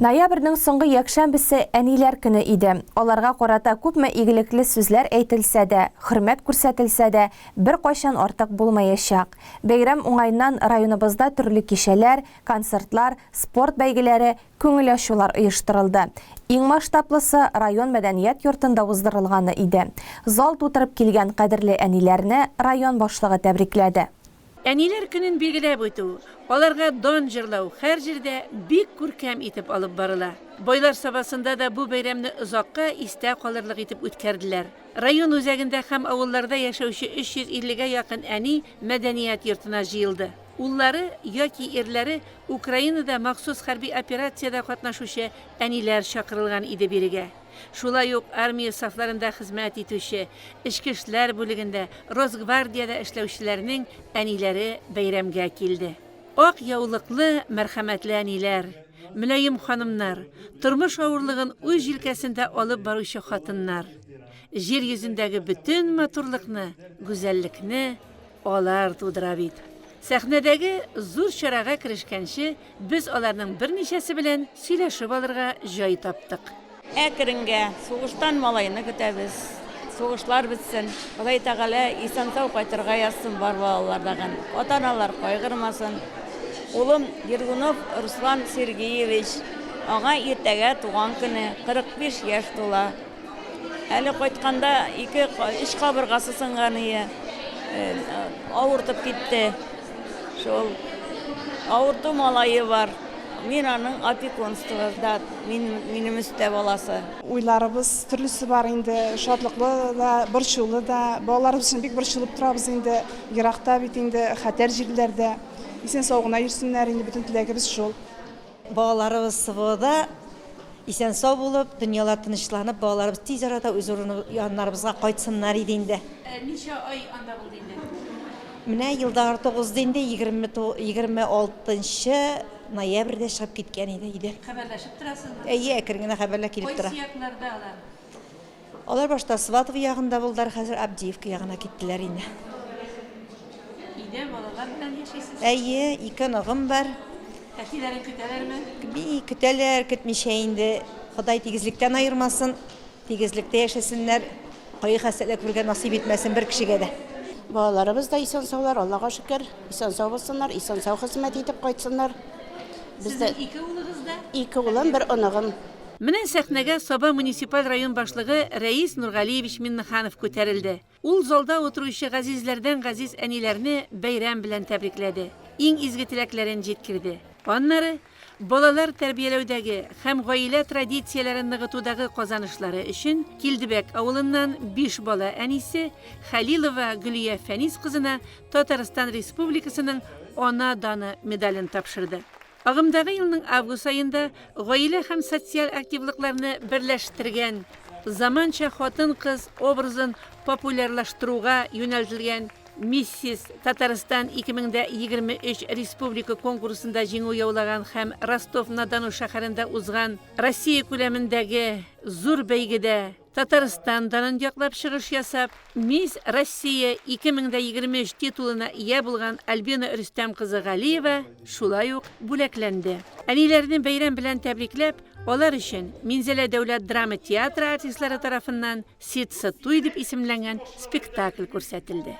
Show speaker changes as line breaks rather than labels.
Ноябрьнең соңгы якшәмбесе әниләр көне иде. Аларга карата күпме игелекле сүзләр әйтелсә дә, хөрмәт күрсәтелсә дә, бер кайчан артык булмаячак. Бәйрәм уңайыннан районыбызда төрле кичәләр, концертлар, спорт бәйгеләре, күңел ачулар оештырылды. Иң масштаблысы район мәдәният йортында уздырылганы иде. Зал тутырып килгән кадерле әниләрне район башлыгы тәбрикләде.
Әниләр көнен билгеләп үтү, аларга дан җырлау һәр җирдә бик күркәм итеп алып барыла. Байлар сабасында да бу бәйрәмне озакка истә калырлык итеп үткәрделәр. Район үзәгендә һәм авылларда яшәүче 350-гә якын әни мәдәният йортына җыелды. Уллары яки ирләре Украинада махсус хәрби операциядә катнашучы әниләр чакырылган иде бирегә. Шулай ук армия сафларында хезмәт итүче, эчке эшләр бүлегендә, Росгвардиядә эшләүчеләрнең әниләре бәйрәмгә килде. Ак яулыклы, мәрхәмәтле әниләр, мөлаем ханымнар, тормыш авырлыгын үз җилкәсендә алып баручы хатыннар. Җир йөзендәге бөтен матурлыкны, гүзәллекне алар тудыра бит. Сәхнәдәге зур чарага керешкәнче, без аларның берничәсе белән сөйләшеп алырга җай таптык.
Әкренге сугыштан малайны көтәбез. Сугышлар бетсен. Алай тәгалә исән-сау кайтырга язсын бар балалардан. Ата-аналар кайгырмасын. Улым Ергунов Руслан Сергеевич, аңа иртәгә туган көне 45 яшь тула. Әле кайтканда 2-3 кабыргасы сынганы, авыртып китте. Шул авырту малайы бар. Мен аның опекунствосында, минем өстә баласы.
Уйларыбыз төрлесе бар инде, шатлыклы да, борчулы да. Балаларыбыз өчен бик борчылып торабыз инде, еракта бит инде, хәтәр җирләрдә. Исән сау гына йөрсеннәр инде, бөтен теләгебез шул.
Балаларыбыз сыбыда исән сау булып, дөньяла тынычланып, балаларыбыз тиз арада үз яннарыбызга кайтсыннар иде инде.
Ничә ай анда булды инде?
Менә елда 9 инде 26 ноябрьдә чыгып киткән иде.
Хәбәрләшеп торасызмы?
Әйе, әкрен хәбәрләр килеп тора.
Кайсы якларда алар?
Алар башта Сватов ягында булдылар, хәзер Абдиевка ягына киттеләр инде.
Өйдә балалар белән яшәйсез?
Әйе, 2 ныгым бар.
Әтиләрен көтәләрме?
Бик көтәләр, көтмичә инде. Ходай тигезлектән айырмасын, тигезлектә яшәсеннәр. Кайгы хәсрәтләр күргән насыйп итмәсен бер кешегә дә.
Балаларыбыз да исән саулар, Аллага шөкер. Исән сау булсыннар, исән сау хезмәт итеп кайтсыннар.
Сезнең 2 улыгыз да?
2 улым, 1 оныгым.
Менә сәхнәгә Саба муниципаль район башлыгы Рәис Нургалиевич Миннеханов күтәрелде. Ул залда утыручы газизләрдән газиз әниләрне бәйрәм белән тәбрикләде. Иң изге теләкләрен җиткерде. Аннары балалар тәрбияләүдәге һәм гаилә традицияләрен ныгытудагы казанышлары өчен Килдебәк авылыннан 5 бала әнисе Хәлилова Гөлия Фәнис кызына Татарстан Республикасының Ана даны медален тапшырды. Агымдагы елның август айында гаилә һәм социаль активлыкларны берләштергән, заманча хатын-кыз образын популярлаштыруга юнәлтелгән Миссис Татарстан 2023 республика конкурсында җиңү яулаган һәм Ростов-на-Дону шәһәрендә узган Россия күләмендәге зур бәйгедә Татарстан данын яклап чыгыш ясап, Мисс Россия 2023 титулына ия булган Альбина Рөстәм кызы Галиева шулай ук бүләкләнде. Әниләрне бәйрәм белән тәбрикләп, алар өчен Минзәлә дәүләт драма театры артистлары тарафыннан Сит Сатуй дип исемләнгән спектакль күрсәтелде.